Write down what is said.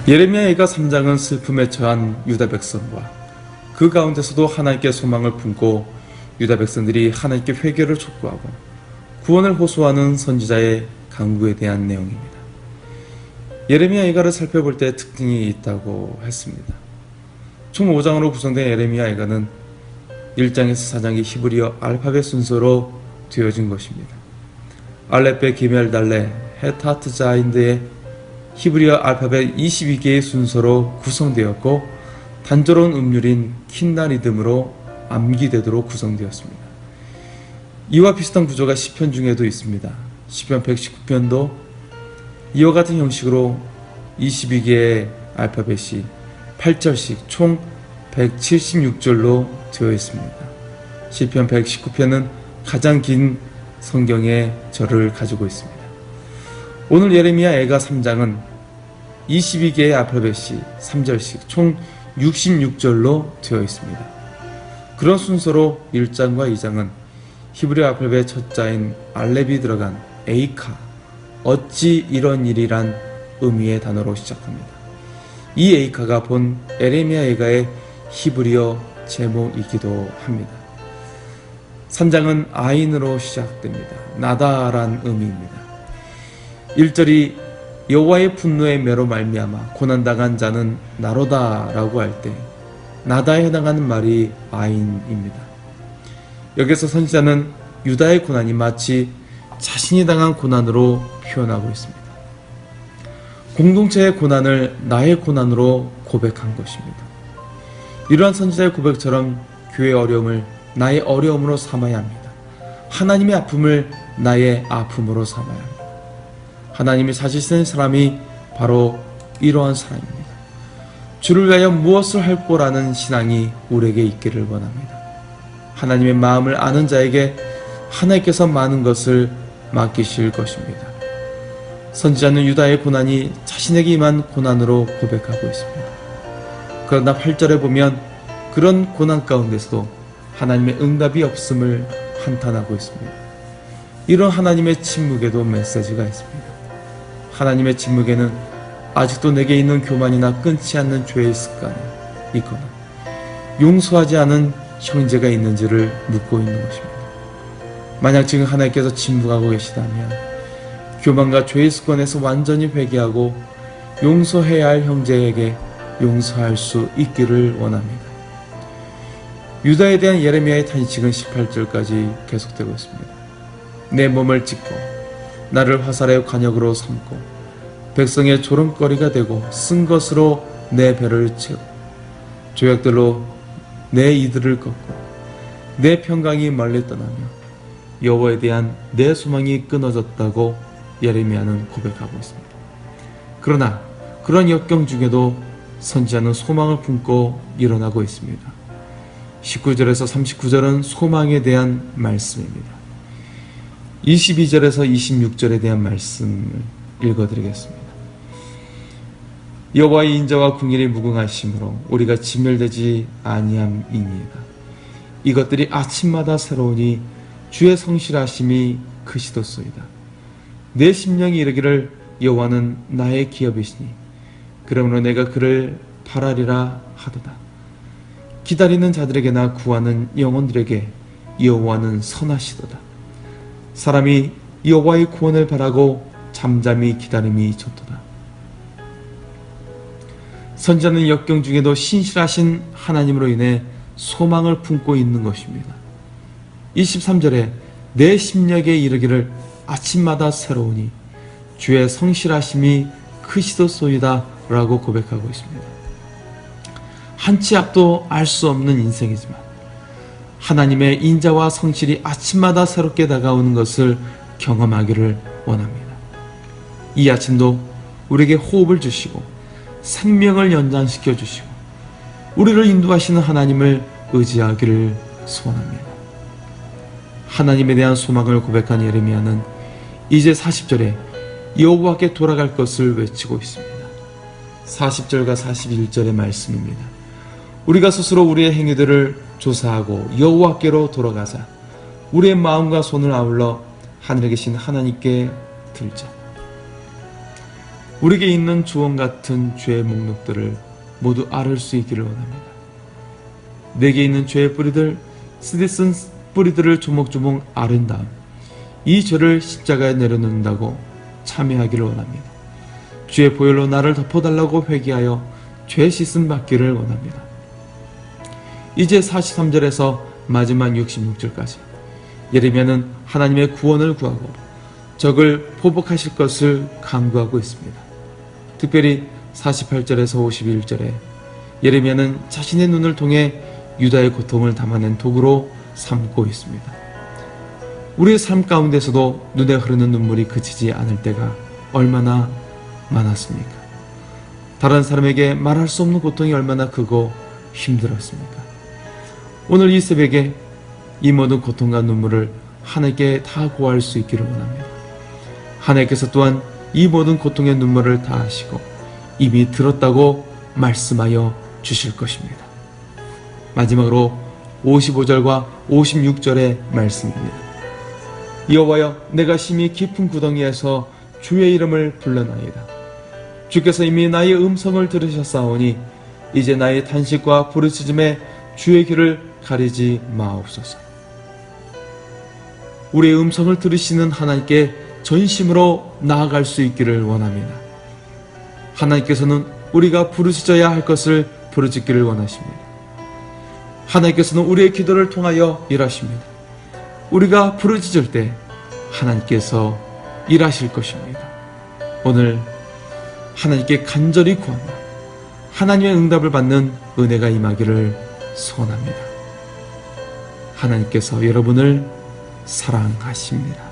예레미야가 3장은 슬픔에 처한 유다 백성과 그 가운데서도 하나님께 소망을 품고 유다 백성들이 하나님께 회개를 촉구하고 구원을 호소하는 선지자의 간구에 대한 내용입니다. 예레미야 예가를 살펴볼 때 특징이 있다고 했습니다. 총 5장으로 구성된 예레미야 예가는 1장에서 4장이 히브리어 알파벳 순서로 되어진 것입니다. 알레페 기멜달레 헤타트자인드의 히브리어 알파벳 22개의 순서로 구성되었고 단조로운 음률인 킨나 리듬으로 암기되도록 구성되었습니다. 이와 비슷한 구조가 시편 중에도 있습니다. 시편 119편도 이와 같은 형식으로 22개의 알파벳이 8절씩 총 176절로 되어 있습니다. 시편 119편은 가장 긴 성경의 절을 가지고 있습니다. 오늘 예레미야 예가 3장은 22개의 알파벳이 3절씩 총 66절로 되어 있습니다. 그런 순서로 1장과 2장은 히브리 알파벳 첫 자인 알렙이 들어간 에이카, 어찌 이런 일이란 의미의 단어로 시작합니다. 이 에이카가 본 예레미야 예가의 히브리어 제목이기도 합니다. 3장은 아인으로 시작됩니다. 나다란 의미입니다. 1절이 여호와의 분노의 매로 말미암아 고난당한 자는 나로다 라고 할 때 나다에 해당하는 말이 아인입니다. 여기서 선지자는 유다의 고난이 마치 자신이 당한 고난으로 표현하고 있습니다. 공동체의 고난을 나의 고난으로 고백한 것입니다. 이러한 선지자의 고백처럼 교회의 어려움을 나의 어려움으로 삼아야 합니다. 하나님의 아픔을 나의 아픔으로 삼아야 합니다. 하나님이 찾으시는 사람이 바로 이러한 사람입니다. 주를 위하여 무엇을 할 거라는 신앙이 우리에게 있기를 원합니다. 하나님의 마음을 아는 자에게 하나님께서 많은 것을 맡기실 것입니다. 선지자는 유다의 고난이 자신에게 임한 고난으로 고백하고 있습니다. 그러나 8절에 보면 그런 고난 가운데서도 하나님의 응답이 없음을 한탄하고 있습니다. 이런 하나님의 침묵에도 메시지가 있습니다. 하나님의 침묵에는 아직도 내게 있는 교만이나 끊지 않는 죄의 습관이 있거나 용서하지 않은 형제가 있는지를 묻고 있는 것입니다. 만약 지금 하나님께서 침묵하고 계시다면 교만과 죄의 습관에서 완전히 회개하고 용서해야 할 형제에게 용서할 수 있기를 원합니다. 유다에 대한 예레미야의 탄식은 18절까지 계속되고 있습니다. 내 몸을 찢고 나를 화살의 관역으로 삼고 백성의 조롱거리가 되고 쓴 것으로 내 배를 채우고 조약들로 내 이들을 꺾고 내 평강이 멀리 떠나며 여호와에 대한 내 소망이 끊어졌다고 예레미야는 고백하고 있습니다. 그러나 그런 역경 중에도 선지자는 소망을 품고 일어나고 있습니다. 19절에서 39절은 소망에 대한 말씀입니다. 22절에서 26절에 대한 말씀을 읽어드리겠습니다. 여호와의 인자와 궁일이 무궁하심으로 우리가 진멸되지 아니함이니이다. 이것들이 아침마다 새로우니 주의 성실하심이 크시도소이다. 내 심령이 이르기를 여호와는 나의 기업이시니 그러므로 내가 그를 바라리라 하도다. 기다리는 자들에게나 구하는 영혼들에게 여호와는 선하시도다. 사람이 여호와의 구원을 바라고 잠잠히 기다림이 좋도다. 선지자는 역경 중에도 신실하신 하나님으로 인해 소망을 품고 있는 것입니다. 23절에 내 심령에 이르기를 아침마다 새로우니 주의 성실하심이 크시도소이다 라고 고백하고 있습니다. 한치 앞도 알 수 없는 인생이지만 하나님의 인자와 성실이 아침마다 새롭게 다가오는 것을 경험하기를 원합니다. 이 아침도 우리에게 호흡을 주시고 생명을 연장시켜 주시고 우리를 인도하시는 하나님을 의지하기를 소원합니다. 하나님에 대한 소망을 고백한 예레미야는 이제 40절에 여호와께 돌아갈 것을 외치고 있습니다. 40절과 41절의 말씀입니다. 우리가 스스로 우리의 행위들을 조사하고 여호와께로 돌아가자. 우리의 마음과 손을 아울러 하늘에 계신 하나님께 들자. 우리에게 있는 주원 같은 죄의 목록들을 모두 앓을 수 있기를 원합니다. 내게 있는 죄의 뿌리들, 쓰디 쓴 뿌리들을 조목조목 앓은 다음 이 죄를 십자가에 내려놓는다고 참여하기를 원합니다. 주의 보혈로 나를 덮어달라고 회개하여 죄 씻음 받기를 원합니다. 이제 43절에서 마지막 66절까지 예레미야는 하나님의 구원을 구하고 적을 포복하실 것을 강구하고 있습니다. 특별히 48절에서 51절에 예레미야는 자신의 눈을 통해 유다의 고통을 담아낸 도구로 삼고 있습니다. 우리의 삶 가운데서도 눈에 흐르는 눈물이 그치지 않을 때가 얼마나 많았습니까? 다른 사람에게 말할 수 없는 고통이 얼마나 크고 힘들었습니까? 오늘 이 새벽에 이 모든 고통과 눈물을 하나님께 다 고할 수 있기를 원합니다. 하나님께서 또한 이 모든 고통의 눈물을 다 하시고 이미 들었다고 말씀하여 주실 것입니다. 마지막으로 55절과 56절의 말씀입니다. 여호와여, 내가 심히 깊은 구덩이에서 주의 이름을 불러나이다. 주께서 이미 나의 음성을 들으셨사오니 이제 나의 탄식과 부르짖음에 주의 귀를 가리지 마옵소서. 우리의 음성을 들으시는 하나님께 전심으로 나아갈 수 있기를 원합니다. 하나님께서는 우리가 부르짖어야 할 것을 부르짖기를 원하십니다. 하나님께서는 우리의 기도를 통하여 일하십니다. 우리가 부르짖을 때 하나님께서 일하실 것입니다. 오늘 하나님께 간절히 구하며 하나님의 응답을 받는 은혜가 임하기를 소원합니다. 하나님께서 여러분을 사랑하십니다.